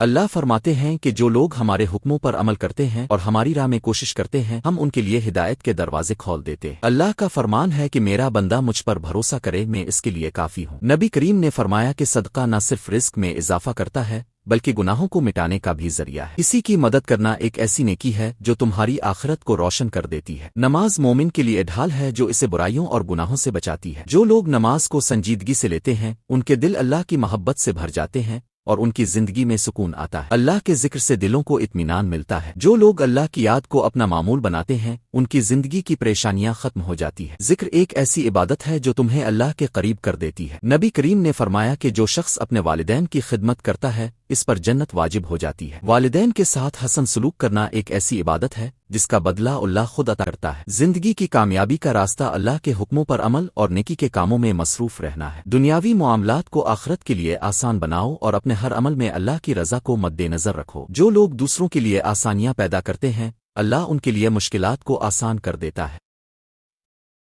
اللہ فرماتے ہیں کہ جو لوگ ہمارے حکموں پر عمل کرتے ہیں اور ہماری راہ میں کوشش کرتے ہیں ہم ان کے لیے ہدایت کے دروازے کھول دیتے ہیں۔ اللہ کا فرمان ہے کہ میرا بندہ مجھ پر بھروسہ کرے، میں اس کے لیے کافی ہوں۔ نبی کریم نے فرمایا کہ صدقہ نہ صرف رزق میں اضافہ کرتا ہے بلکہ گناہوں کو مٹانے کا بھی ذریعہ ہے۔ کسی کی مدد کرنا ایک ایسی نیکی ہے جو تمہاری آخرت کو روشن کر دیتی ہے۔ نماز مومن کے لیے ڈھال ہے جو اسے برائیوں اور گناہوں سے بچاتی ہے۔ جو لوگ نماز کو سنجیدگی سے لیتے ہیں ان کے دل اللہ کی محبت سے بھر جاتے ہیں اور ان کی زندگی میں سکون آتا ہے۔ اللہ کے ذکر سے دلوں کو اطمینان ملتا ہے۔ جو لوگ اللہ کی یاد کو اپنا معمول بناتے ہیں ان کی زندگی کی پریشانیاں ختم ہو جاتی ہیں۔ ذکر ایک ایسی عبادت ہے جو تمہیں اللہ کے قریب کر دیتی ہے۔ نبی کریم نے فرمایا کہ جو شخص اپنے والدین کی خدمت کرتا ہے اس پر جنت واجب ہو جاتی ہے۔ والدین کے ساتھ حسن سلوک کرنا ایک ایسی عبادت ہے جس کا بدلہ اللہ خود عطا کرتا ہے۔ زندگی کی کامیابی کا راستہ اللہ کے حکموں پر عمل اور نیکی کے کاموں میں مصروف رہنا ہے۔ دنیاوی معاملات کو آخرت کے لیے آسان بناؤ اور اپنے ہر عمل میں اللہ کی رضا کو مد نظر رکھو۔ جو لوگ دوسروں کے لیے آسانیاں پیدا کرتے ہیں اللہ ان کے لیے مشکلات کو آسان کر دیتا ہے۔